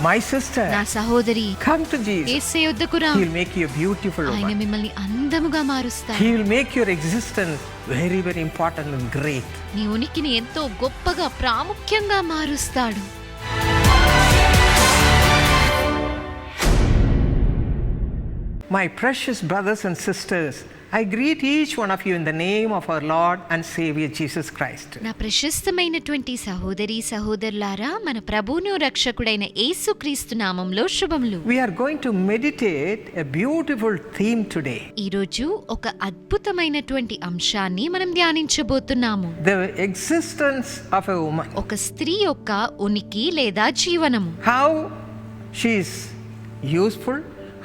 My sister, నా సహోదరి, come to Jesus. యేసు యొద్దకు రా. He will make you a beautiful ఆయన woman. మిమ్మల్ని అందముగా మారుస్తాడు. He will make your existence very, very important and great. నీ ఉనికిని ఎంతో గొప్పగా ప్రాముఖ్యంగా మారుస్తాడు. My precious brothers and sisters, I greet each one of you in the name of our Lord and Savior Jesus Christ. నా ప్రశస్తమైనటువంటి సహోదరి సహోదరులారా, మన ప్రభువును రక్షకుడైన యేసుక్రీస్తు నామములో శుభములు. We are going to meditate a beautiful theme today. ఈ రోజు ఒక అద్భుతమైనటువంటి అంశాన్ని మనం ధ్యానించబోతున్నాము. The existence of a woman. ఒక స్త్రీ యొక్క ఉనికి లేదా జీవనము. How she is useful,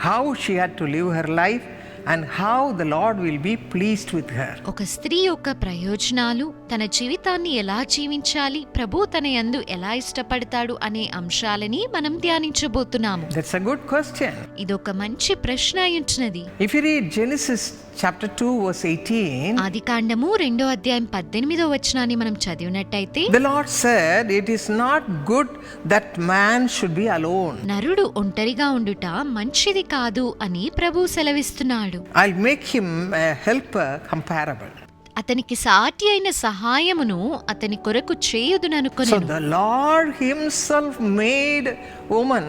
how she had to live her life, and how the Lord will be pleased with her. ఒక స్త్రీ యొక్క ప్రయోజనాలు, తన జీవితాన్ని ఎలా జీవించాలి, ప్రభు తన యందు ఎలా ఇష్టపడతాడు అనే అంశాలని మనం ధ్యానించబోతున్నాము. That's a good question. ఇదొక మంచి ప్రశ్న అయ్యుంటున్నది. If you read Genesis chapter 2 verse 18, ఆదికాండము 2వ అధ్యాయం 18వ వచనాన్ని మనం చదివినట్టయితే, the Lord said, "It is not good that man should be alone. నరుడు ఒంటరిగా ఉండుట మంచిది కాదు అని ప్రభు సెలవిస్తున్నాడు. I'll make him a helper comparable." అతనికి సాటి అయిన సహాయమును అతని కొరకు So చేయుదుననుకొనెను. the Lord himself made woman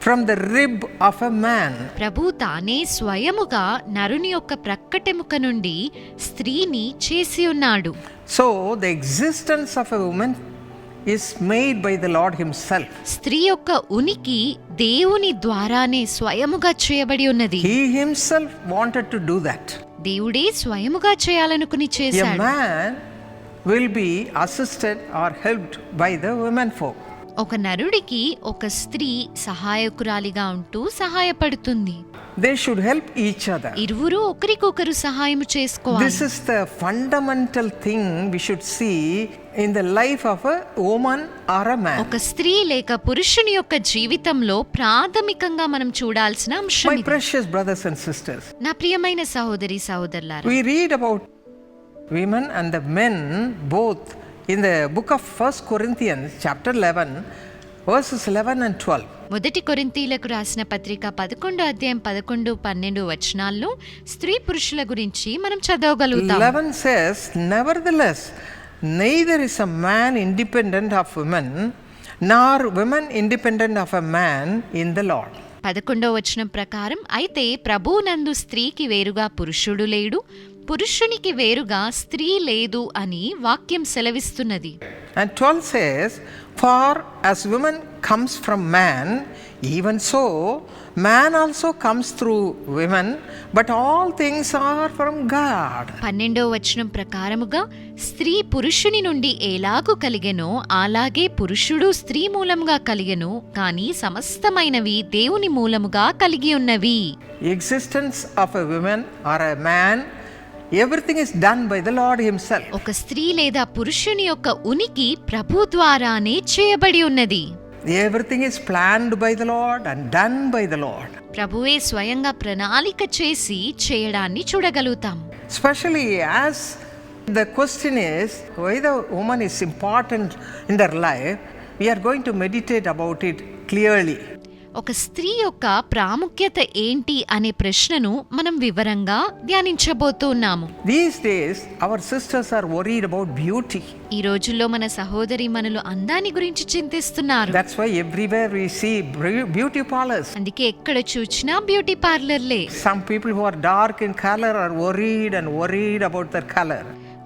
from the rib of a man. ప్రభు తానే స్వయముగా నరుని యొక్క ప్రక్కటెముక నుండి స్త్రీని చేసి ఉన్నాడు. So the existence of a woman is made by the Lord himself. స్త్రీ యొక్క ఉనికి దేవుని ద్వారానే స్వయముగా చేయబడి ఉన్నది. He himself wanted to do that. దేవుడే స్వయముగా చేయాలనుకుని A చేశాడు. man will be assisted or helped by the women folk. ఒక నరుడికి ఒక స్త్రీ సహాయకురాలిగా ఉంటూ సహాయపడుతుంది. They should help each other. ఇరువురు ఒకరికొకరు సహాయము చేసుకోవాలి. This is the fundamental thing we should see in the life of a woman or a man. ఒక స్త్రీ లేక పురుషుని యొక్క జీవితంలో ప్రాథమికంగా మనం చూడాల్సిన అంశం My ఇది. precious brothers and sisters, నా ప్రియమైన సహోదరి సహోదరులారా, we read about women and the men both in the book of 1 Corinthians chapter 11 verses 11 and 12. మొదటి కొరింథీయులకు రాసిన పత్రిక 11వ అధ్యాయం 11, 12 వచనాల్లో స్త్రీ పురుషుల గురించి మనం చదవగలుగుతాం. 11 says, "Nevertheless, neither is a man independent of women, nor women independent of a man in the Lord." 11వ వచనం ప్రకారం, అయితే ప్రభువునందు స్త్రీకి వేరుగా పురుషుడు లేడు, పురుషునికి వేరుగా స్త్రీ లేదు అని వాక్యం సెలవిస్తున్నది. And 12 says, "For as woman comes from man, even so man also comes through women, but all things are from God." 12వ వచనం ప్రకారముగా, స్త్రీ పురుషుని నుండి ఎలాగు కలిగెనో అలాగే పురుషుడు స్త్రీ మూలముగా కలిగెను, కానీ సమస్తమైనవి దేవుని మూలముగా కలిగి ఉన్నవి. Existence of a woman or a man, everything is done by the Lord himself. ఒక స్త్రీ లేదా పురుషుని యొక్క ఉనికి ప్రభు ద్వారానే చేయబడి ఉన్నది. Everything is planned by the Lord and done by the Lord. ప్రభువే స్వయంగా ప్రణాళిక చేసి చేయడాన్ని చూడగలుగుతాం. Especially as the question is why the woman is important in their life, we are going to meditate about it clearly. ఒక స్త్రీ యొక్క ప్రాముఖ్యత ఏంటి అనే ప్రశ్నను మనం వివరంగా ధ్యానించబోతున్నాము. These days our sisters are worried about beauty. ఈ రోజుల్లో మన సహోదరి మనులు అందాన్ని గురించి చింతిస్తున్నారు. That's why everywhere we see beauty parlors. అందుకే ఎక్కడ చూచినా beauty పార్లర్లే. Some people who are dark in color are worried about their color.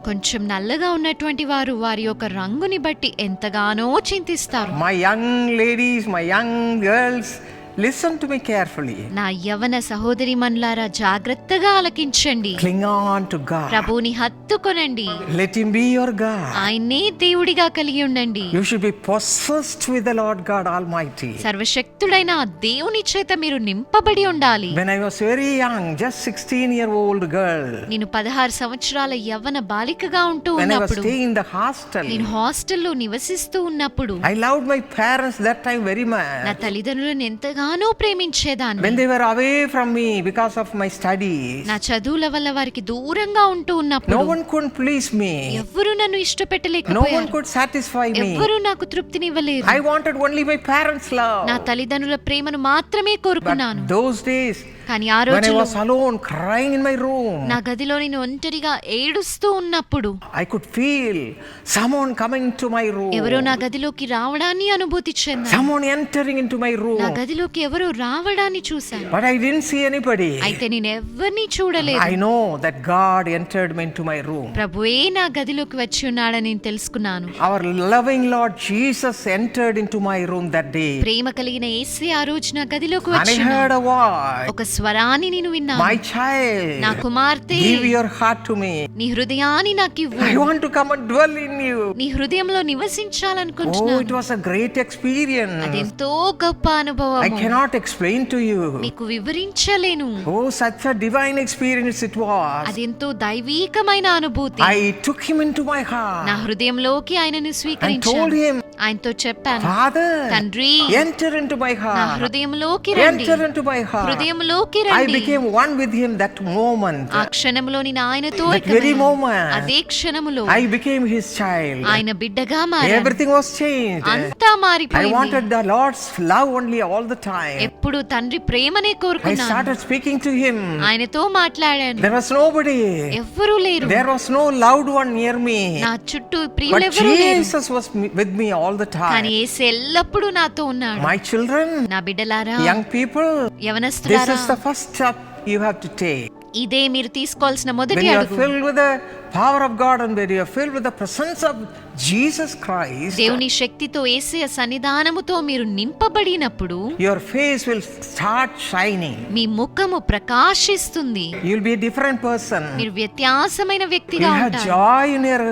కొంచెం నల్లగా ఉన్నటువంటి వారు వారి యొక్క రంగుని బట్టి ఎంతగానో చింతిస్తారు. My young ladies, my young girls, listen to me carefully. నా యవ్వన సహోదరి మనులారా, జాగ్రత్తగా ఆలకించండి. Cling on to God. ప్రభువుని హత్తుకొనండి. Let him be your God. ఆయన్నే దేవుడిగా కలిగి ఉండండి. You should be possessed with the Lord God Almighty. సర్వశక్తుడైన ఆ దేవుని చేత మీరు నింపబడి ఉండాలి. When I was very young, just 16-year-old girl, నేను 16 సంవత్సరాల యవ్వన బాలికగా ఉంటూ when I was ఉన్నప్పుడు, staying in the hostel, నేను హాస్టల్లో నివసిస్తూ ఉన్నప్పుడు I loved my parents that time very నా much. తల్లిదండ్రులను ఎంతగానో ఎంతగానో ప్రేమించేదాన్ని. When they were away from me because of my studies, నా చదువుల వల్ల వారికి దూరంగా ఉంటూ ఉన్నప్పుడు no one could please me. ఎవ్వరూ నన్ను No one ఇష్టపెట్టలేకపోయారు. could satisfy me. ఎవ్వరూ నాకు తృప్తినివ్వలేదు. I wanted only my parents' love. నా తల్లిదండ్రుల ప్రేమను మాత్రమే కోరుకున్నాను. Those days, కానీ ఆ when I రోజుల్లో was alone crying in my room, నా గదిలో నేను ఒంటరిగా ఏడుస్తూ ఉన్నప్పుడు I could feel someone coming to my room. ఎవరో నా గదిలోకి రావడాన్ని అనుభూతి చెందాను. Someone entering into my నా room. గదిలోకి ఎవరో రావడాన్ని చూశాను. But I didn't see anybody. అయితే నేను ఎవరిని చూడలేదు. I know that God entered me into my room. ప్రభువే నా గదిలోకి వచ్చి ఉన్నాడని నేను తెలుసుకున్నాను. Our loving Lord Jesus entered into my room that day. ప్రేమ కలిగిన యేసే ఆ రోజు నా గదిలోకి And I వచ్చి heard a voice. ఒక స్వరాన్ని నేను విన్నాను. My child, నా కుమార్తె, give your heart to me. నీ హృదయాన్ని నాకివ్వు. I want to come and dwell in you. నీ హృదయంలో Oh, నివసించాలనుకుంటున్నాను. it was a great experience. అదెంతో గొప్ప I అనుభవం. cannot explain to you. మీకు వివరించలేను. Oh, such a divine experience it was. అదెంతో దైవీకమైన అనుభూతి. I took him into my నా heart హృదయంలోకి ఆయనను and told స్వీకరించాను. him, ఆయనతో చెప్పాను, Father, తండ్రి, enter into my నా heart. హృదయంలోకి రండి. Enter into my heart. హృదయంలోకి I రండి. became one with him that moment. ఆ క్షణంలో నేను ఆయనతో That very ఏకమయ్యాను. moment. అదే క్షణములో I became his child. ఆయన బిడ్డగా మారాను. Everything was changed. అంతా I మారిపోయింది. wanted the Lord's love only all the time. ఎప్పుడు తండ్రి ప్రేమనే I కోరుకున్నాను. started speaking to him. ఆయనతో మాట్లాడాను. There was nobody. ఎవ్వరూ లేరు. There was no loved one near me. నా చుట్టూ But ప్రియులెవరూ లేరు. Jesus was with me all the కానీ time. యేసు ఎల్లప్పుడూ నాతో ఉన్నాడు. My children, నా బిడ్డలారా, young people, this యవనస్తులారా, is the first step you have to take. ఇదే మీరు తీసుకోవాల్సిన When మొదటి you are అడుగు. filled with the power of God and when you are filled with the presence of Jesus Christ, దేవుని శక్తితో యేసయ్య సన్నిధానముతో మీరు నింపబడినప్పుడు your face will start shining. మీ ముఖము ప్రకాశిస్తుంది. You'll be a different person. మీరు వ్యత్యాసమైన వ్యక్తిగా You'll have ఉంటారు. joy in your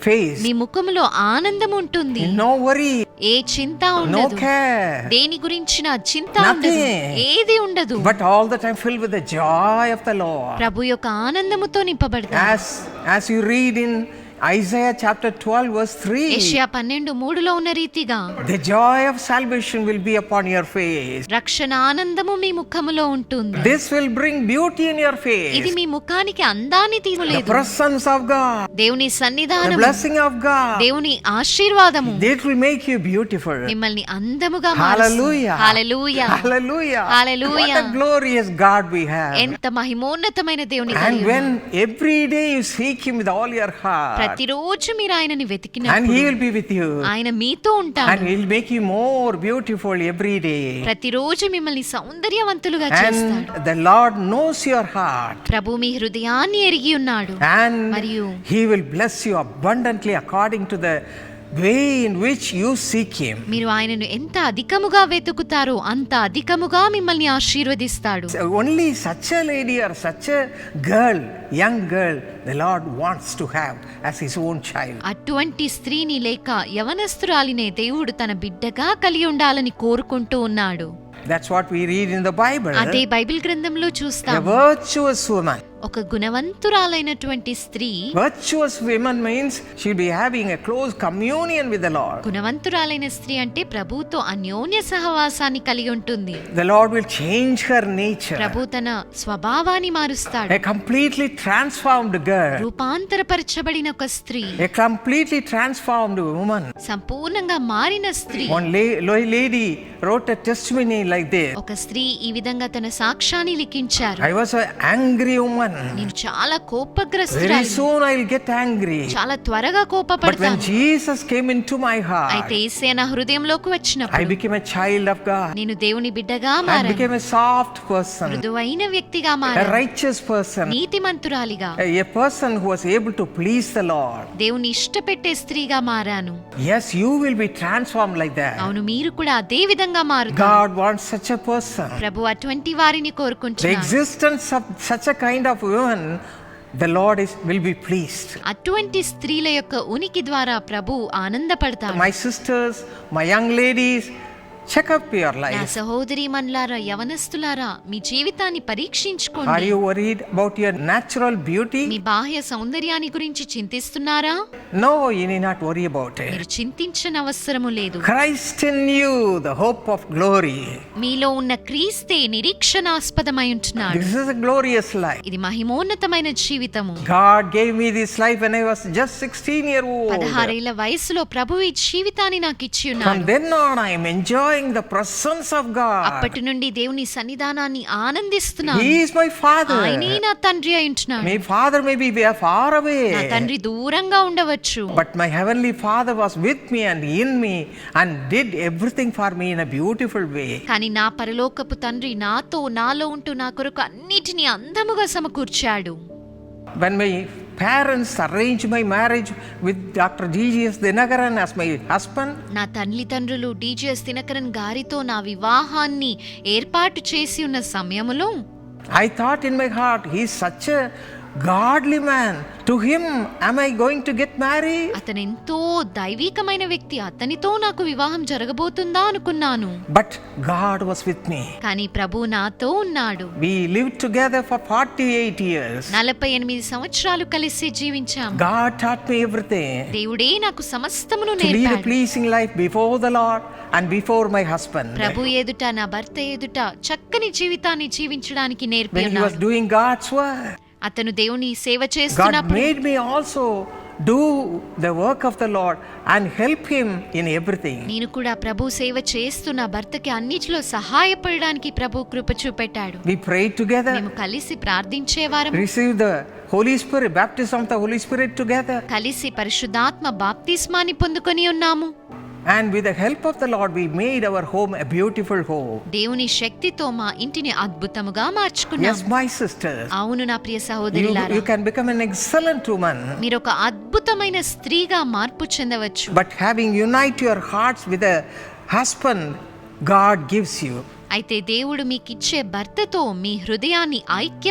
face. మీ ముఖములో ఆనందం ఉంటుంది. No worry, ఏ చింత no ఉండదు. care, దేని గురించిన చింత Nothing. ఉండదు. ఏది ఉండదు. but all the time filled with the joy of the Lord. ప్రభు యొక్క ఆనందముతో నింపబడతారు. As you read in Isaiah chapter 12 verse 3, యెషయా 12:3లో ఉన్న రీతిగా the joy of salvation will be upon your face. రక్షణ ఆనందము మీ ముఖములో ఉంటుంది. This will bring beauty in your ఇది face. మీ ముఖానికి అందాన్ని The తీయలేదు. presence of God, దేవుని the సన్నిధానము, blessing of God, దేవుని ఆశీర్వాదము it will make you beautiful. మిమ్మల్ని అందముగా Hallelujah. Hallelujah. Hallelujah. Hallelujah. What a glorious God we have. ఎంత మహిమోన్నతమైన దేవుని And కలిగి when ఉన్నాం. every day you seek him with all your heart, ప్రతిరోజు మీరు ఆయనని and he వెతికినప్పుడు will be with you, ఆయన మీతో and ఉంటాడు. he will make you more beautiful every day. ప్రతిరోజు మిమ్మల్ని సౌందర్యవంతులుగా చేస్తాడు. And the Lord knows your heart, ప్రభు మీ హృదయాన్ని ఎరిగి ఉన్నాడు. and మరియు he will bless you abundantly according to the way in which you seek him. మీరు ఆయనను ఎంత అధికముగా వెతుకుతారో అంత అధికముగా మిమ్మల్ని ఆశీర్వదిస్తాడు. So only such a lady or such a girl, young girl, the Lord wants to have as his own child. అటువంటి స్త్రీని లేక యవనస్తురాలినే దేవుడు తన బిడ్డగా కలిగి ఉండాలని కోరుకుంటూ ఉన్నాడు. That's what we read in the Bible. అదే బైబిల్ గ్రంథంలో A చూస్తాం. virtuous woman. ఒక గుణవంతురాలైనటువంటి స్త్రీ, Virtuous woman means she'll be having a close communion with the Lord. గుణవంతురాలైన స్త్రీ అంటే ప్రభువుతో అన్యోన్య సహవాసాన్ని కలిగి ఉంటుంది. The Lord will change her nature. ప్రభు తన స్వభావాన్ని మారుస్తాడు. A completely transformed girl. రూపాంతరపరచబడిన ఒక స్త్రీ, A completely transformed woman. సంపూర్ణంగా మారిన స్త్రీ. One lady wrote a testimony like this. ఒక స్త్రీ ఈ విధంగా తన సాక్ష్యాన్ని లిఖించారు. I was an angry woman. నేను చాలా Very కోపగ్రస్తురాలిని. soon I'll get angry. చాలా త్వరగా But when కోపపడతాను. Jesus came into my heart, అయితే యేసయ్య నా హృదయంలోకి I వచ్చినప్పుడు became a child of God. నేను దేవుని బిడ్డగా I మారాను. became a soft person, మృదువైన వ్యక్తిగా a మారాను. righteous person, నీతిమంతురాలిగా, a person who was able to please the Lord. దేవుని ఇష్టపెట్టే స్త్రీగా మారాను. Yes, you will be transformed like that. అవును, మీరు కూడా అదే విధంగా మారుతారు. God wants such a person. ప్రభు అటువంటి వారిని The కోరుకుంటున్నాడు. existence of such a kind of woman, the Lord will be pleased. అటువంటి స్త్రీల యొక్క ఉనికి ద్వారా ప్రభు ఆనందపడతాడు. My sisters, my young ladies, check up your నా life. సహోదరి మన్లారా, యవనస్తులారా, మీ జీవితాన్ని Are పరీక్షించుకోండి. you worried about your natural beauty? మీ బాహ్య సౌందర్యాన్ని గురించి చింతిస్తున్నారా? No, you need not worry about it. మీరు చింతించనవసరము లేదు. Christ in you, the hope of glory. మీలో ఉన్న క్రీస్తే నిరీక్షణాస్పదమై ఉంటున్నాడు. This is a glorious life. ఇది మహిమోన్నతమైన జీవితము. God gave me this life when I was just 16-year-old. 16 ఏళ్ల వయసులో ప్రభువు ఈ జీవితాన్ని నాకు ఇచ్చి From ఉన్నాడు. then on, I am enjoying the presence of God. అప్పటి నుండి దేవుని సన్నిధానాన్ని ఆనందిస్తున్నాను. He is my father. ఆయనే నా తండ్రి అయి ఉంటున్నాడు. My father may be far నా away, తండ్రి దూరంగా ఉండవచ్చు, but my heavenly father was with me and in me and did everything for me in a beautiful way. కానీ నా పరలోకపు తండ్రి నాలో ఉంటూ నా కొరకు అన్నిటినీ అందముగా సమకూర్చాడు. When my parents arranged my marriage with Dr. D.G.S. Dinakaran as my husband, నా తల్లిదండ్రులు DGS దినకరన్ గారితో నా వివాహాన్ని ఏర్పాటు చేసి ఉన్న సమయములో I thought in my heart, he is such a godly man. To him, am I going to get married? అతను ఎంతో దైవికమైన వ్యక్తి, అతనితో నాకు వివాహం జరగబోతుందా అనుకున్నాను. But God was with me. కానీ ప్రభు నాతో ఉన్నాడు. We lived together for 48 years. 48 సంవత్సరాలు కలిసి జీవించాం. God taught me everything. దేవుడే నాకు సమస్తమును To lead a నేర్పాడు. pleasing life before the Lord and before my husband. ప్రభు ఎదుట, నా భర్త ఎదుట చక్కని జీవితాన్ని జీవించడానికి నేర్పి When he was ఉన్నాడు. doing God's work, అతను దేవుని సేవ God చేస్తున్నప్పుడు made me also do the work of the Lord and help him in everything. నేను కూడా ప్రభు సేవ చేస్తున్న భర్తకి అన్నిటిలో సహాయపడడానికి ప్రభు కృప చూపెట్టాడు. We prayed together, మేము కలిసి ప్రార్థించేవారం, received the Holy Spirit, baptism of the Holy Spirit together. కలిసి పరిశుద్ధాత్మ బాప్తిస్మాన్ని పొందుకొని ఉన్నాము. And with the help of the Lord, we made our home a beautiful home. దేవుని శక్తితో మా ఇంటిని అద్భుతముగా మార్చుకున్నాం. Yes, my sisters. అవును నా ప్రియ సహోదరులారా, You can become an excellent woman. మీరు ఒక అద్భుతమైన స్త్రీగా మార్పు చెందవచ్చు. But having unite your hearts with a husband, God gives you. అయితే దేవుడు మీకిచ్చే భర్తతో మీ హృదయాన్ని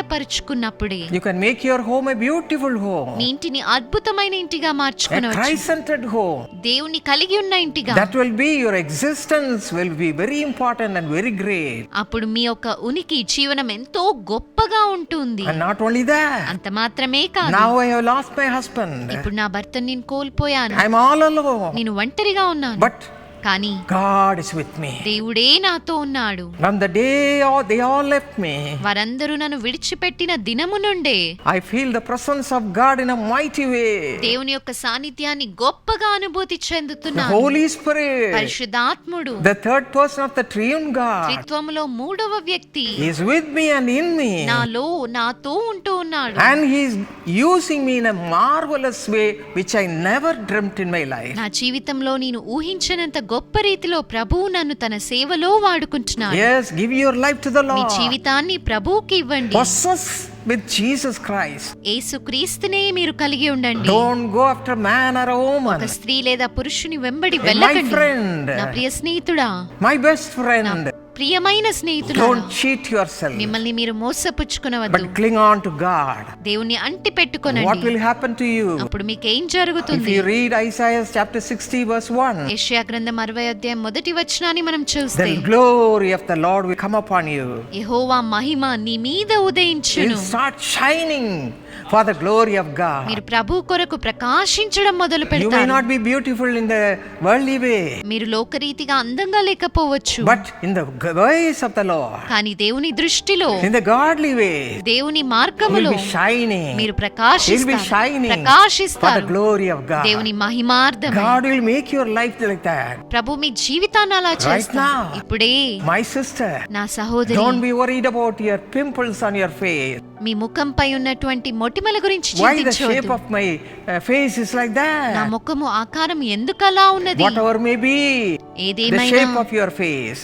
ఐక్యపరుచుకున్నప్పుడే You can make your home a beautiful home, మీ ఇంటిని అద్భుతమైన ఇంటిగా a మార్చుకునవచ్చు. Christ-centered home. దేవుని కలిగి ఉన్న ఇంటిగా. That will be your existence will be very important and very great. అప్పుడు మీ యొక్క ఉనికి జీవనం ఎంతో గొప్పగా ఉంటుంది. And not only that, అంత మాత్రమే కాదు, now I have lost my husband. ఇప్పుడు నా భర్తను నేను కోల్పోయాను, I'm all alone. నేను ఒంటరిగా ఉన్నాను. But కానీ God is with me. దేవుడే నాతో ఉన్నాడు. From the day they all left me, వారందరూ నన్ను విడిచిపెట్టిన దినము నుండే I feel the presence of God in a mighty way. దేవుని యొక్క సాన్నిధ్యాన్ని గొప్పగా అనుభూతి The చెందుతున్నాను. Holy Spirit, పరిశుద్ధాత్ముడు, the third person of the triune God, త్రిత్వములో మూడవ వ్యక్తి is with me and in me. నాతో ఉంటూ ఉన్నాడు. And he is using me in a marvelous way which I never dreamt in my life. నా జీవితంలో నేను ఊహించనంత గొప్ప రీతిలో ప్రభువు నన్ను తన సేవలో వాడుకుంటున్నాడు. Yes, give your life to the me Lord. జీవితాన్ని ప్రభువుకి ఇవ్వండి. Possess with Jesus Christ. యేసుక్రీస్తునే మీరు కలిగి ఉండండి. Don't go after man or a woman. ఒక స్త్రీ లేదా పురుషుని వెంబడి My వెళ్ళకండి. friend, నా ప్రియ స్నేహితుడా, my best friend, ప్రియమైన స్నేహితుడా, don't cheat yourself, మిమ్మల్ని మీరు మోసపుచ్చుకునవద్దు. but cling on to God. దేవుని అంటి What పెట్టుకొనండి. will happen to you? అప్పుడు మీకేం If జరుగుతుంది? you read Isaiah chapter 60 verse 1, యెషయా గ్రంథం 60 అధ్యాయం మొదటి వచనాన్ని మనం చూస్తే, the glory of the Lord will come upon you. యెహోవా మహిమ నీ మీద You ఉదయించును. start shining for the glory of God. మీరు ప్రభు కొరకు ప్రకాశించడం మొదలు You may పెడతారు. not be beautiful in the worldly way, మీరు లోకరీతిగా అందంగా లేకపోవచ్చు, but in the ways of the Lord, కానీ దేవుని దృష్టిలో, in the godly way, దేవుని you will మార్గములో be shining. మీరు You will be ప్రకాశిస్తారు. shining for the ప్రకాశిస్తారు glory of God. దేవుని మహిమార్థమై. God will make your life like that. ప్రభు మీ జీవితాన్ని అలా Right చేస్తారు. now. ఇప్పుడే My sister, నా సహోదరి, don't be worried about your pimples on your face. మీ ముఖంపై ఉన్నటువంటి మొటిమల గురించి Why the shape చింతించవద్దు. of my face is like నా that? ముఖము ఆకారం ఎందుకలా ఉన్నది? Whatever may be the ఏదేమైనా shape of your face,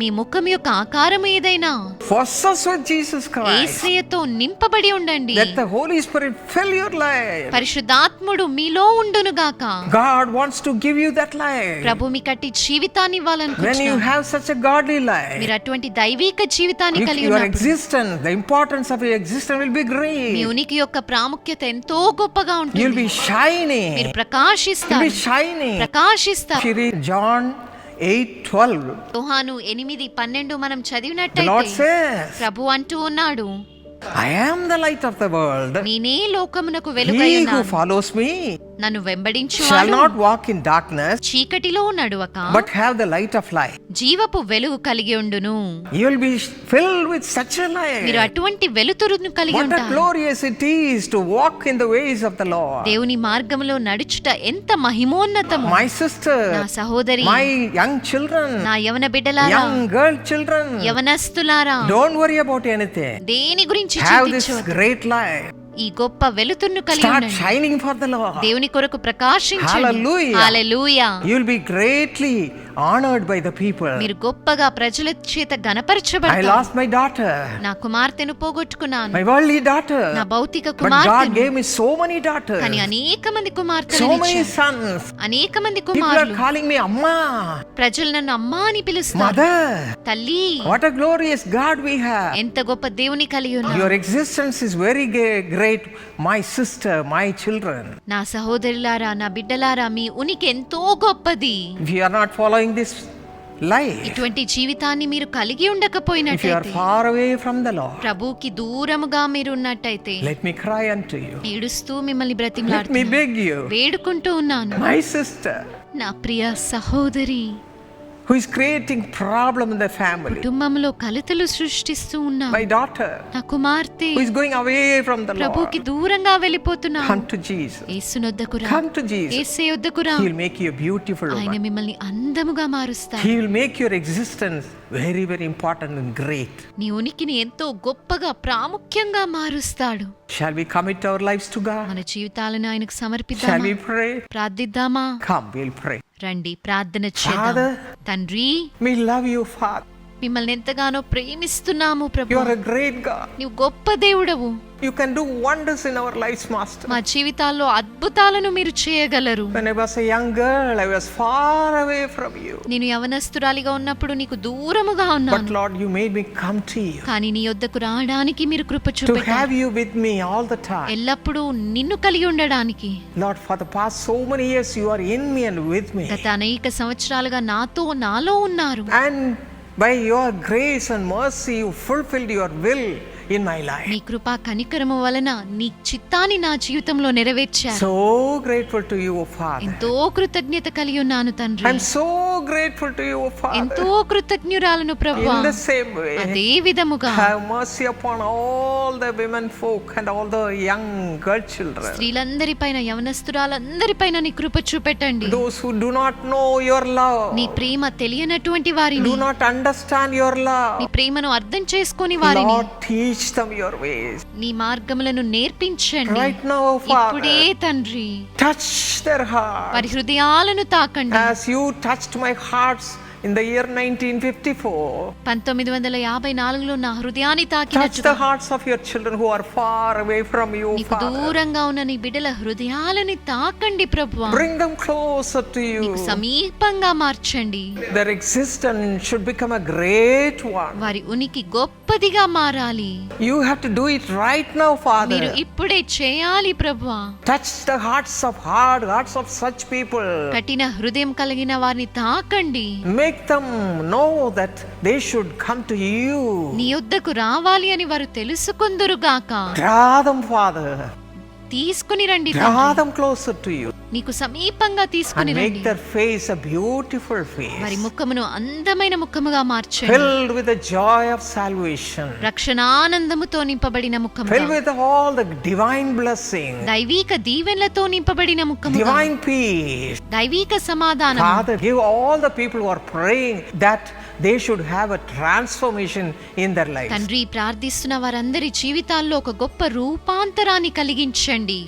మీ ముఖం యొక్క ఆకారం ఏదైనా possess with Jesus Christ. యేసయ్యతో నింపబడి ఉండండి. Let the Holy Spirit fill your life. పరిశుద్ధాత్ముడు మీలో ఉండునుగాక. God wants to give you that life. ప్రభు మీకు అట్టి జీవితాన్ని When you ఇవ్వాలనుకుంటున్నాను. have such a godly life, మీరు అటువంటి దైవిక జీవితాన్ని కలిగి your ఉన్నప్పుడు existence, the importance of your existence will be me great. ఉనికి యొక్క ప్రాముఖ్యత ఎంతో గొప్పగా You'll ఉంటుంది. be shining. మీరు You'll ప్రకాశిస్తారు. be shining. ప్రకాశిస్తారు. If you read John 8:12, యోహాను 8:12 మనం the Lord చదివినట్టయితే says, ప్రభు అంటూ ఉన్నాడు, I am the light of the world. నేనే లోకమునకు వెలుగై He who ఉన్నాను. follows me నన్ను shall వెంబడించువాడు not walk in darkness, చీకటిలో నడువక but have the light of life. జీవపు వెలుగు కలిగి ఉండును. You will be filled with such a మీరు light. అటువంటి వెలుతురును కలిగి What a ఉంటారు. glorious it is to walk in the ways of the Lord. దేవుని మార్గములో నడుచుట ఎంత మహిమోన్నతము. My sister, నా సహోదరి, my young children, నా యవన బిడ్డలారా, young girl children, యవనస్తులారా, don't worry about anything. దేని గురించి Have this చింతించవద్దు. great light. ఈ గొప్ప వెలుతురును కలిగి Start ఉండండి. shining for the Lord. దేవుని కొరకు ప్రకాశించండి. Hallelujah. Hallelujah. You will be greatly honored by the people. మీరు గొప్పగా ప్రజల చేత I గణపరచబడతారు. lost my daughter, నా కుమార్తెను పోగొట్టుకున్నాను, my worldly daughter. నా భౌతిక But God కుమార్తెను. gave me so many daughters, కానీ అనేక మంది so కుమార్తెలను many ఇచ్చారు. sons. అనేక మంది People are కుమారులు. calling me Amma, ప్రజలు నన్ను అమ్మా అని పిలుస్తారు. Mother. తల్లి, What a glorious God we have. ఎంత గొప్ప దేవుని కలిగి ఉన్నా. Your existence is very great, my sister, my children. నా సహోదరులారా, నా బిడ్డలారా, మీ ఉనికి ఎంతో గొప్పది. If you are not following this life, ఇటువంటి జీవితాన్ని మీరు కలిగి if you are ఉండకపోయినట్లయితే, far away from the Lord, ప్రభుకి దూరముగా మీరు ఉన్నట్టయితే, let me cry unto you. ఏడుస్తూ మిమ్మల్ని Let me బ్రతిమలాడుతున్నాను, beg you, వేడుకుంటూ ఉన్నాను. my sister, నా ప్రియ సహోదరి, who is creating problem in the family, కుటుంబంలో కలతలు సృష్టిస్తూ ఉన్నా, my daughter, నా కుమార్తె who is going away from the ప్రభుకి Lord, దూరంగా వెళ్ళిపోతున్నా, come to Jesus. యేసునొద్దకు రా, Come to Jesus. యేసే వద్దకు రా. He will make you a beautiful ఆయన woman. మిమ్మల్ని అందముగా మారుస్తాడు. He will make your existence very, very important and great. నీ ఉనికిని ఎంతో గొప్పగా ప్రాముఖ్యంగా మారుస్తాడు. Shall we commit our lives to God? మన జీవితాలను ఆయనకు Shall సమర్పిద్దామా? we pray? ప్రార్థిద్దామా? Come, we'll pray. రండి ప్రార్థన చేద్దాం. Father, తండ్రి, we love you, Father. మిమ్మల్ని ఎంతగానో ప్రేమిస్తున్నాము You Prabhu. are a great God. నీవు గొప్ప దేవుడవు. You can do wonders in our lives, Master. మా జీవితాల్లో అద్భుతాలను మీరు చేయగలరు. When I was a young girl, I was far away from you. నేను యవనస్తురాలిగా ఉన్నప్పుడు నీకు దూరముగా But ఉన్నాను, Lord, you made me come to you, కానీ నీ యొద్దకు రావడానికి మీరు కృప to చూపెట్టారు. have you with me all the time. ఎల్లప్పుడూ నిన్ను కలిగి ఉండడానికి. Lord, for the past so many years, you are in me and with me. గత అనేక సంవత్సరాలుగా నాలో ఉన్నారు. And by your grace and mercy, you fulfilled your will in my life. నీ కృపా కనికరము వలన నీ చిత్తాన్ని నా జీవితంలో నెరవేర్చారు. So grateful to you, Father. ఎంతో కృతజ్ఞత కలిగి ఉన్నాను తండ్రి. I'm so grateful to you, ఎంతో Father. కృతజ్ఞురాలను ప్రభువా. In the same way, అదే విధముగా have mercy upon all the women folk and all the young girl children. స్త్రీలందరిపైన, యవనస్తురాలందరిపైన నీ కృప చూపెట్టండి. Those who do not know your love, నీ ప్రేమ తెలియనటువంటి వారిని, do not understand your నీ love, ప్రేమను అర్థం చేసుకొని వారిని, Lord, teach them your ways. నీ మార్గములను నేర్పించండి. Right now, ఇప్పుడే Father, తండ్రి, touch their hearts వారి హృదయాలను తాకండి. as you touched my hearts in the year 1954. 1954లో నా హృదయాన్ని Touch తాకినట్టుగా the hearts of your children who are far away from you, నీకు Father. దూరంగా ఉన్న నీ బిడ్డల హృదయాలని తాకండి ప్రభువా. Bring them closer to you. నీకు సమీపంగా మార్చండి. Their existence should become a great one. వారి ఉనికి గొప్పదిగా మారాలి. You have to do it right now, మీరు Father. ఇప్పుడే చేయాలి ప్రభువా. Touch the hearts of hard hearts of such people. కఠిన హృదయం కలిగిన వారిని తాకండి. Make them know that they should come to you. నీ యొద్దకు రావాలి అని వారు తెలుసుకొందురుగాక. Draw them, Father. తీసుకుని రండి Draw తండ్రి. them closer to you. నీకు సమీపంగా తీసుకుని And make రండి. their face a beautiful వారి face, ముఖమును అందమైన ముఖముగా మార్చండి. filled with the joy of salvation, రక్షణానందముతో నింపబడిన ముఖముగా, filled with all the divine blessings, దైవిక దీవెనలతో నింపబడిన ముఖముగా, divine peace. దైవిక సమాధానం. Father, give all the people who are praying that they should have a transformation in their lives. తండ్రి, ప్రార్థిస్తున్న వారందరి జీవితాల్లో ఒక గొప్ప రూపాంతరాన్ని కలిగించండి.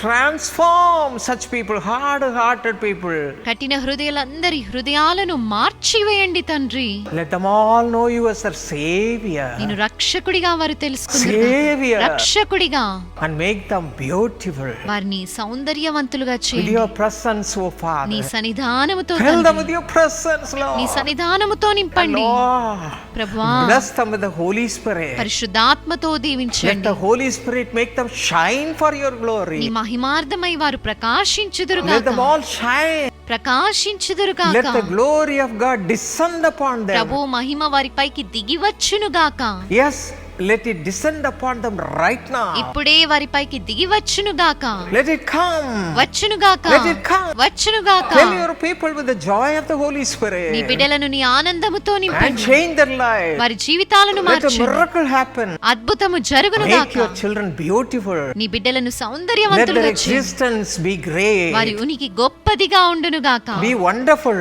Transform such people, hard-hearted people. కఠిన హృదయాలందరి హృదయాలను మార్చివేయండి తండ్రి. Let them all know you as their Savior. నేను రక్షకుడిగా వారు తెలుసుకుంటారు. Savior. రక్షకుడిగా And make them beautiful. వారిని సౌందర్యవంతులుగా With చేయండి. your presence, O నీ Father. సన్నిధానముతో Fill them తండ్రి, with your presence, నీ Lord. సన్నిధానముతో నింపండి. Lord, ప్రభువా, bless them with the Holy Spirit. పరిశుద్ధాత్మతో Let దీవించండి. the Holy Spirit make them shine for your glory. నీ మహిమార్థమై వారు Let them ప్రకాశించుదురుగాక. all shine ప్రకాశించుదురుగాక. Let the glory of God descend upon them. Prabhu Mahima వారిపైకి దిగివచ్చునుగాక. Yes, let it descend upon them right now. ఇప్పుడే వారిపైకి దిగివచ్చునుగాక. Let it come. వచ్చునుగాక. Let it come. వచ్చునుగాక. Fill your people with the joy of the Holy Spirit. నీ బిడ్డలను నీ ఆనందముతో And నింపండి. change their life. వారి జీవితాలను Let a మార్చండి. miracle happen. అద్భుతము Make జరుగునుగాక. your children beautiful. నీ బిడ్డలను Let సౌందర్యవంతులుగా their చేయి. existence be great. వారి ఉనికి గొప్పదిగా ఉండునుగాక. Be wonderful.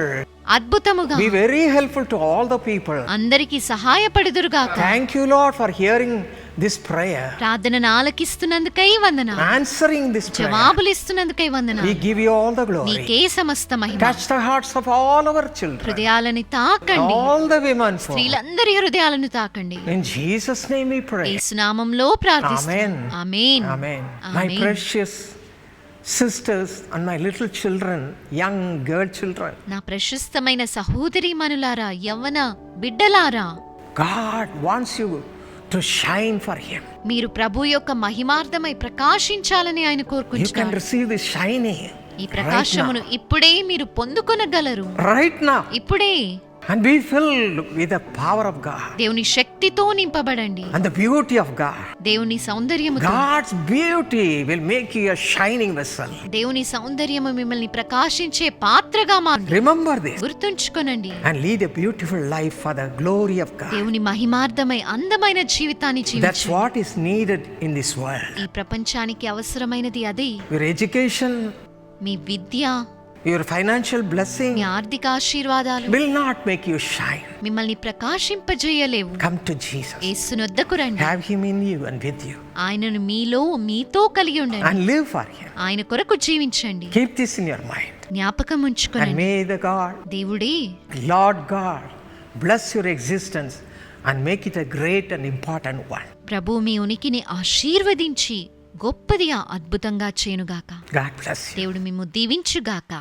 అద్భుతముగా Be very helpful to all the people. అందరికీ సహాయపడుదురుగాక. Thank you, Lord, for hearing this prayer, ప్రార్థనను ఆలకిస్తున్నందుకై వందనాలు. answering this prayer. జవాబులు ఇస్తున్నందుకై We వందనాలు. give you all the glory. నీకే సమస్త మహిమ. Touch the hearts of all our children, హృదయాలని తాకండి. all the women. For. స్త్రీలందరి హృదయాలను తాకండి. In Jesus' name we pray. యేసునామములో ప్రార్థిస్తున్నాం. Amen. Amen. Amen. My Amen. precious sisters and my little children, young girl children, నా ప్రశస్తమైన సహోదరి మనులారా, యవ్వన బిడ్డలారా, God wants you to shine for Him. మీరు ప్రభు యొక్క మహిమార్థమై ప్రకాశించాలని ఆయన You can కోరుకుంటున్నారు. receive this shining ఈ ప్రకాశమును ఇప్పుడే మీరు పొందుకొనగలరు. right now ఇప్పుడే and be filled with the power of God దేవుని శక్తితో నింపబడండి. and the beauty of God. దేవుని సౌందర్యముతో. God's beauty will make you a shining vessel. దేవుని సౌందర్యము మిమ్మల్ని ప్రకాశించే పాత్రగా మారు. Remember this గుర్తుంచుకొనండి. and lead a beautiful life for the glory of God. దేవుని మహిమార్థమై అందమైన జీవితాన్ని That's జీవించండి. what is needed in this world. ఈ ప్రపంచానికి అవసరమైనది అదే. Your education, me Vidya, your financial blessing మీ ఆర్థిక ఆశీర్వాదాలు will not make you shine. మిమ్మల్ని ప్రకాశింపజేయలేవు. Come to Jesus. యేసునొద్దకు రండి. Have Him in you and with you ఆయనను మీతో కలిగి ఉండండి. and live for Him. ఆయన కొరకు జీవించండి. Keep this in your mind. జ్ఞాపకం And ఉంచుకోనండి. may the God, దేవుడే Lord God, bless your existence and make it a great and important one. ప్రభు మీ ఉనికిని ఆశీర్వదించి గొప్పదిగా అద్భుతంగా చేయునుగాక. God bless you. దేవుడు మిమ్ము దీవించుగాక.